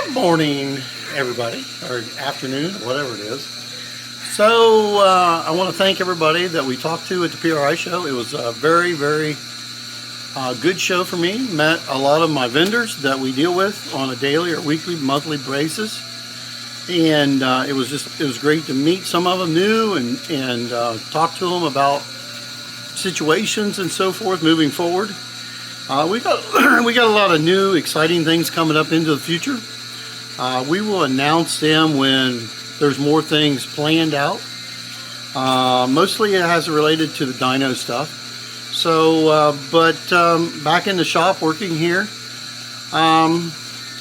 Good morning, everybody, or afternoon, whatever it is. So I want to thank everybody that we talked to at the PRI show. It was a very, very good show for me. Met a lot of my vendors that we deal with on a daily or weekly, monthly basis, and it was great to meet some of them new and talk to them about situations and so forth moving forward. We got a lot of new exciting things coming up into the future. We will announce them when there's more things planned out. Mostly it has related to the dyno stuff. So, back in the shop working here,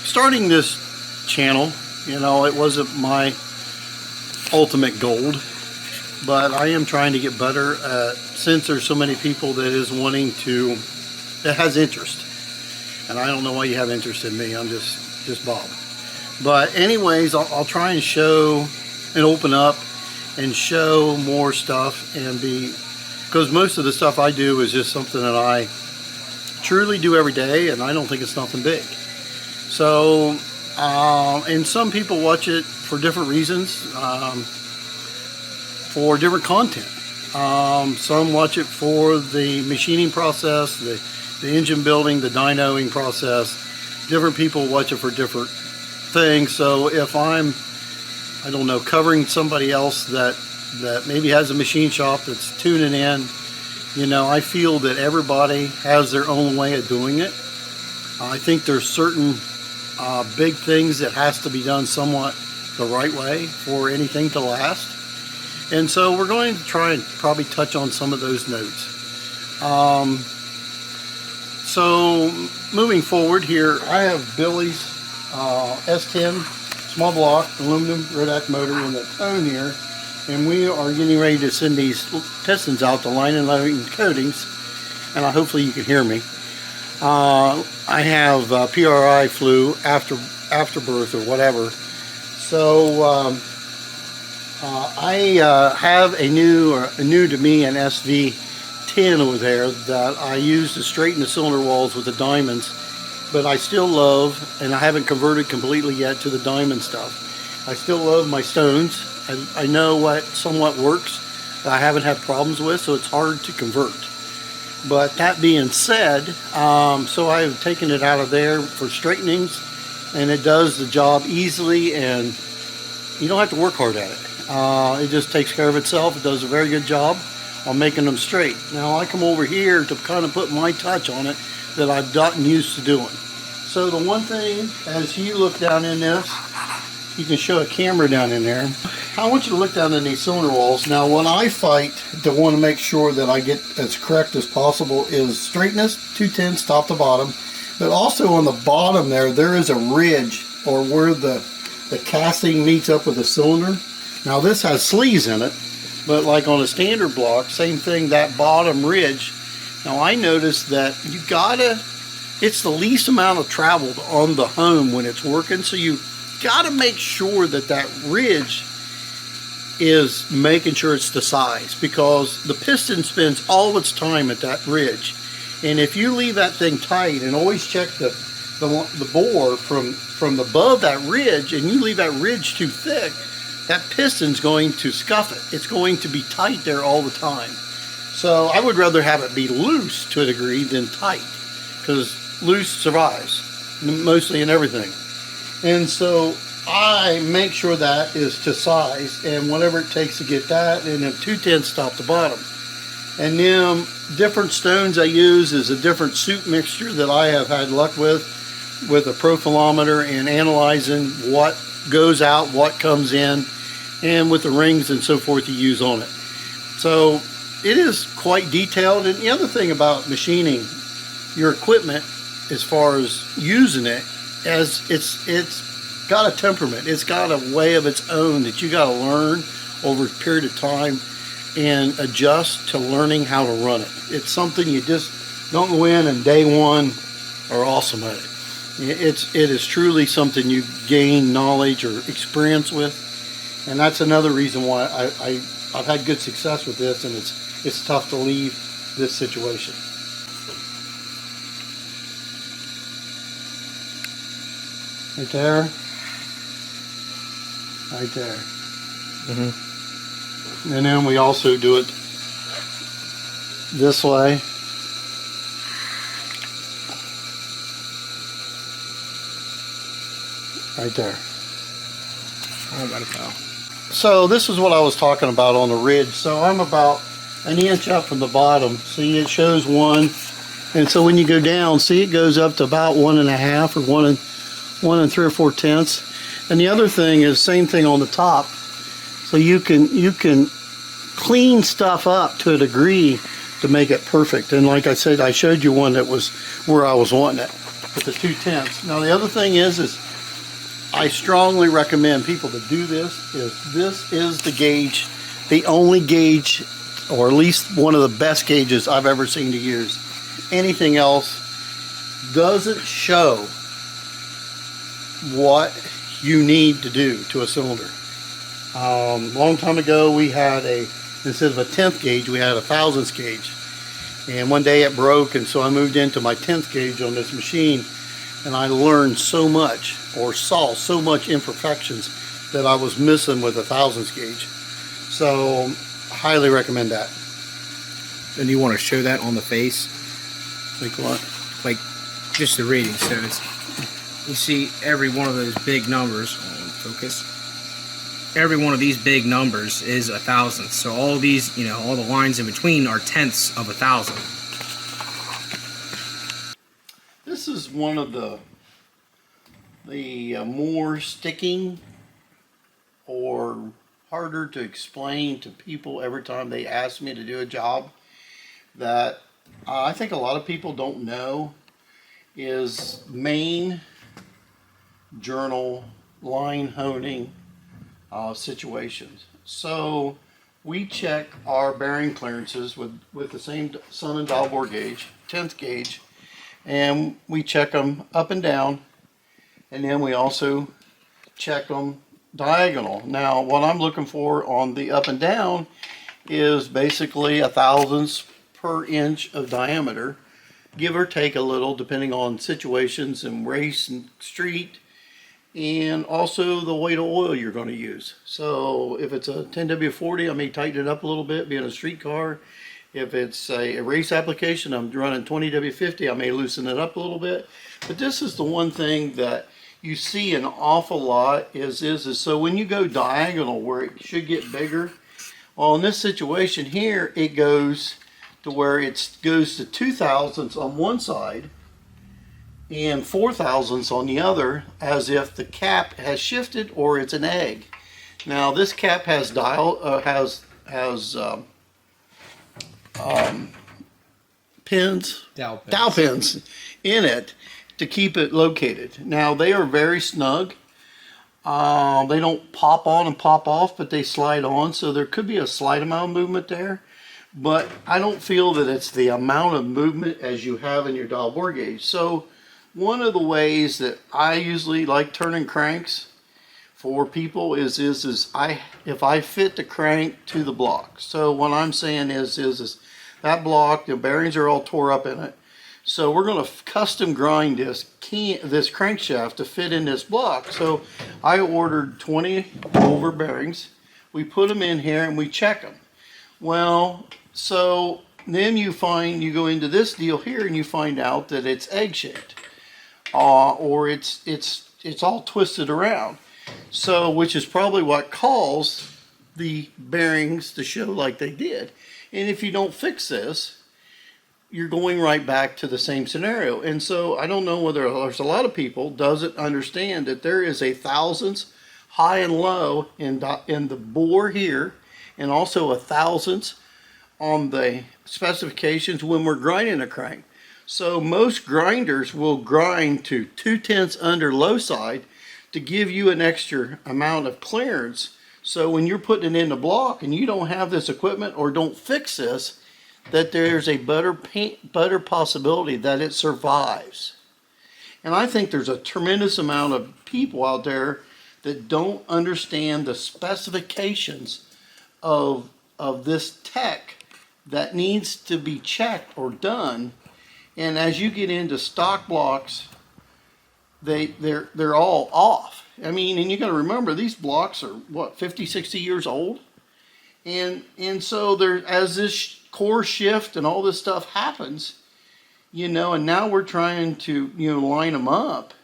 starting this channel, you know, it wasn't my ultimate goal, but I am trying to get better since there's so many people that has interest. And I don't know why you have interest in me. I'm just Bob. But anyways, I'll try and show and open up and show more stuff because most of the stuff I do is just something that I truly do every day, and I don't think it's nothing big. So, and some people watch it for different reasons, for different content. Some watch it for the machining process, the engine building, the dynoing process. Different people watch it for different things. So if I don't know, covering somebody else that maybe has a machine shop that's tuning in, you know, I feel that everybody has their own way of doing it. I think there's certain big things that has to be done somewhat the right way for anything to last. And so we're going to try and probably touch on some of those notes. So moving forward here, I have Billy's S10 small block aluminum Rodak motor in the tone here, and we are getting ready to send these pistons out to line and loading coatings, and hopefully you can hear me. I have PRI flu afterbirth or whatever, so I have a new to me an SV10 over there that I use to straighten the cylinder walls with the diamonds, but I still love, and I haven't converted completely yet to the diamond stuff. I still love my stones. I know what somewhat works that I haven't had problems with, so it's hard to convert. But that being said, so I've taken it out of there for straightenings, and it does the job easily, and you don't have to work hard at it. It just takes care of itself. It does a very good job on making them straight. Now I come over here to kind of put my touch on it that I've gotten used to doing. So the one thing, as you look down in this, you can show a camera down in there. I want you to look down in these cylinder walls. Now what I fight to want to make sure that I get as correct as possible is straightness, 2/10 top to bottom, but also on the bottom there is a ridge, or where the casting meets up with the cylinder. Now this has sleeves in it, but like on a standard block, same thing, that bottom ridge. Now I noticed that it's the least amount of travel on the home when it's working, so you gotta make sure that ridge is making sure it's the size, because the piston spends all its time at that ridge. And if you leave that thing tight, and always check the bore from above that ridge, and you leave that ridge too thick, that piston's going to scuff it. It's going to be tight there all the time. So I would rather have it be loose to a degree than tight, because loose survives, mostly in everything. And so I make sure that is to size, and whatever it takes to get that, and then 2/10 top to bottom. And then different stones I use is a different soup mixture that I have had luck with a profilometer, and analyzing what goes out, what comes in, and with the rings and so forth you use on it. So it is quite detailed. And the other thing about machining your equipment, as far as using it, as it's got a temperament, it's got a way of its own that you got to learn over a period of time and adjust to learning how to run it. It's something you just don't go in and day one are awesome at it. It is truly something you gain knowledge or experience with, and that's another reason why I've had good success with this, and it's tough to leave this situation. Right there. right there. And then we also do it this way. Right there. Oh, got it now. So this is what I was talking about on the ridge. So I'm about an inch up from the bottom. See, it shows 1, and so when you go down, see, it goes up to about 1.5 or 1 and 3 or 4 tenths. And the other thing is same thing on the top. So you can clean stuff up to a degree to make it perfect. And like I said, I showed you one that was where I was wanting it with the 2 tenths. Now the other thing is I strongly recommend people to do this. This is the gauge, the only gauge, or at least one of the best gauges I've ever seen to use. Anything else doesn't show what you need to do to a cylinder. Long time ago we had instead of a 10th gauge, we had a 1,000th gauge. And one day it broke, and so I moved into my 10th gauge on this machine, and I learned so much, or saw so much imperfections that I was missing with a 1,000th gauge. So highly recommend that. And you want to show that on the face? Like what? Like just the reading. So you see every one of those big numbers on focus. Every one of these big numbers is 1,000th. So all these, you know, all the lines in between are tenths of 1,000. This is one of the more sticking or harder to explain to people every time they ask me to do a job that I think a lot of people don't know is main journal line honing situations. So we check our bearing clearances with the same sun and dial bore gauge, 10th gauge, and we check them up and down, and then we also check them diagonal. Now what I'm looking for on the up and down is basically 1,000ths per inch of diameter, give or take a little depending on situations and race and street, and also the weight of oil you're going to use. So if it's a 10W40, I may tighten it up a little bit, being a street car. If it's a race application, I'm running 20W50, I may loosen it up a little bit. But this is the one thing that you see an awful lot is so when you go diagonal where it should get bigger, well, in this situation here, it goes to where it goes to 2,000ths on one side and 4,000ths on the other, as if the cap has shifted or it's an egg. Now this cap has pins, dowel pins in it to keep it located. Now they are very snug. They don't pop on and pop off, but they slide on, so there could be a slight amount of movement there. But I don't feel that it's the amount of movement as you have in your dial bore gauge. So one of the ways that I usually like turning cranks for people is if I fit the crank to the block. So what I'm saying is that block, the bearings are all tore up in it. So we're going to custom grind this crankshaft to fit in this block. So I ordered 20 over bearings. We put them in here and we check them. Well, so then you go into this deal here and you find out that it's egg shaped, or it's all twisted around. So which is probably what caused the bearings to show like they did. And if you don't fix this, you're going right back to the same scenario. And so I don't know whether there's a lot of people doesn't understand that there is 1,000ths high and low in the bore here, and also 1,000ths on the specifications when we're grinding a crank. So most grinders will grind to 2/10 under low side to give you an extra amount of clearance. So when you're putting it in the block and you don't have this equipment or don't fix this, that there's a better possibility that it survives. And I think there's a tremendous amount of people out there that don't understand the specifications of this tech that needs to be checked or done. And as you get into stock blocks they're all off. I mean, and you got to remember, these blocks are what, 50, 60 years old, and so there, as this core shift and all this stuff happens, you know, and now we're trying to, you know, line them up.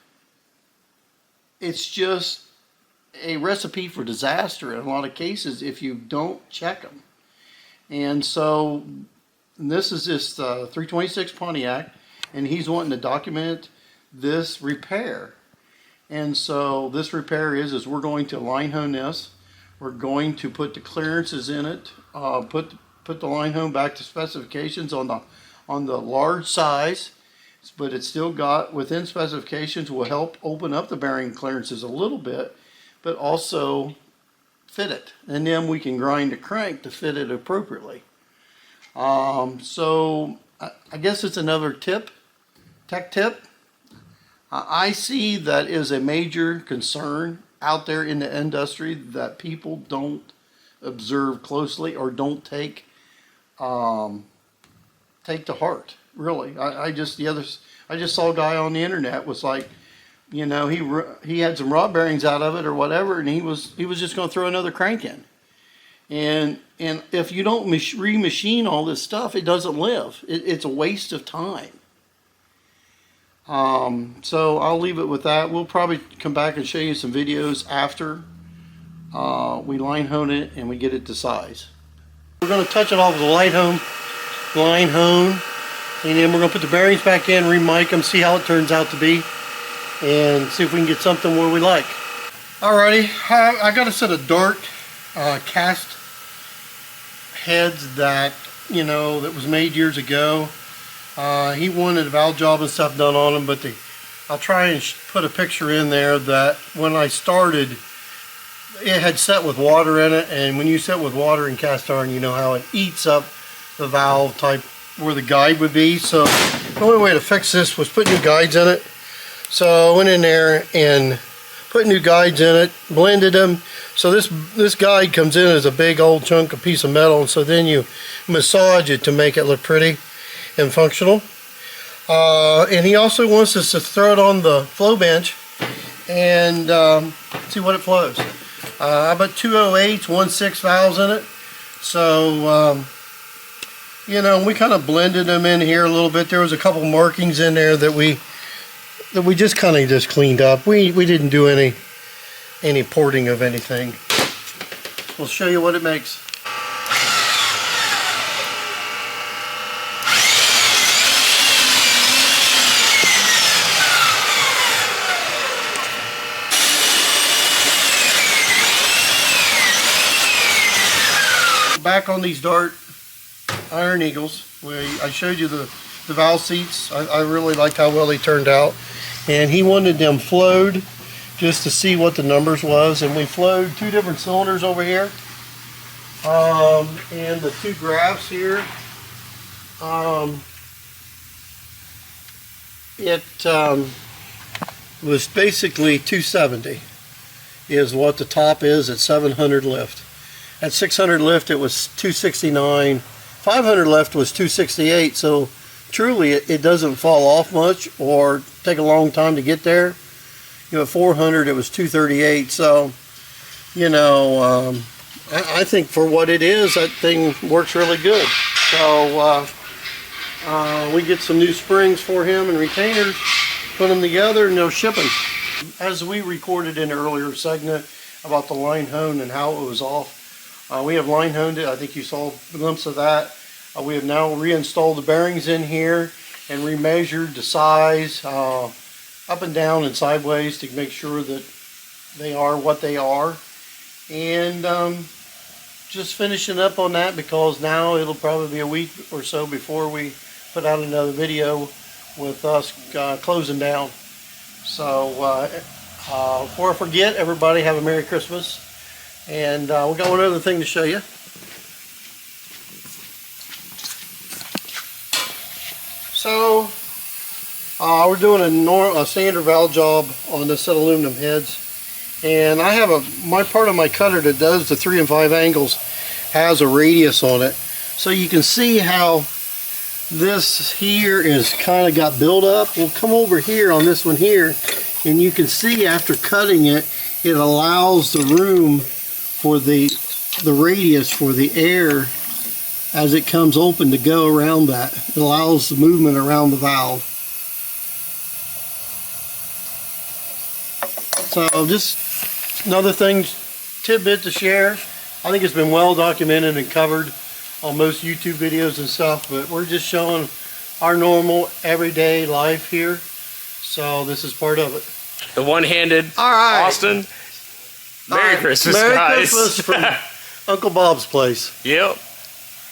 It's just a recipe for disaster in a lot of cases if you don't check them. And so this is this 326 Pontiac, and he's wanting to document this repair. And so this repair is we're going to line hone this. We're going to put the clearances in it, put the line hone back to specifications on the large size, but it's still got within specifications, will help open up the bearing clearances a little bit, but also fit it. And then we can grind the crank to fit it appropriately. So I guess it's another tech tip. I see that is a major concern out there in the industry that people don't observe closely or don't take to heart. Really, I just saw a guy on the internet was like, you know, he had some rod bearings out of it or whatever, and he was just going to throw another crank in. And if you don't remachine all this stuff, it doesn't live. It's a waste of time. So I'll leave it with that. We'll probably come back and show you some videos after we line hone it and we get it to size. We're going to touch it off with a line hone, and then we're going to put the bearings back in, re-mic them, see how it turns out to be, and see if we can get something where we like. Alrighty, I got a set of Dart cast heads that, you know, that was made years ago. He wanted a valve job and stuff done on them, but I'll try and put a picture in there that when I started, it had set with water in it, and when you set with water in cast iron, you know how it eats up the valve type where the guide would be. So the only way to fix this was put new guides in it. So I went in there and put new guides in it, blended them. So this guide comes in as a big old chunk of piece of metal, and so then you massage it to make it look pretty and functional. And he also wants us to throw it on the flow bench and see what it flows. I put 208s, 1/6 valves in it. So you know, we kind of blended them in here a little bit. There was a couple markings in there that we just kind of just cleaned up. We didn't do any porting of anything. We'll show you what it makes. Back on these Dart Iron Eagles, I showed you the valve seats. I really liked how well they turned out, and he wanted them flowed just to see what the numbers was, and we flowed 2 different cylinders over here, and the 2 graphs here. It was basically 270 is what the top is at 700 lift. At 600 lift it was 269, 500 lift was 268, so truly it doesn't fall off much or take a long time to get there. You know, at 400 it was 238, so you know, I think for what it is, that thing works really good. So we get some new springs for him and retainers, put them together, and they'll ship them. As we recorded in an earlier segment about the line hone and how it was off, we have line honed it. I think you saw a glimpse of that. We have now reinstalled the bearings in here and remeasured the size up and down and sideways to make sure that they are what they are. And just finishing up on that, because now it'll probably be a week or so before we put out another video with us closing down. So before I forget, everybody have a Merry Christmas. And we got one other thing to show you. So we're doing a standard valve job on this set of aluminum heads, and I have my part of my cutter that does the 3 and 5 angles has a radius on it, so you can see how this here is kind of got built up. We'll come over here on this one here, And you can see after cutting it, it allows the room for the radius for the air as it comes open to go around that. It allows the movement around the valve. So just another thing, tidbit to share. I think it's been well documented and covered on most YouTube videos and stuff, but we're just showing our normal everyday life here. So this is part of it. The one-handed All right. Austin. Merry Christmas, Merry guys. Christmas from Uncle Bob's place. Yep.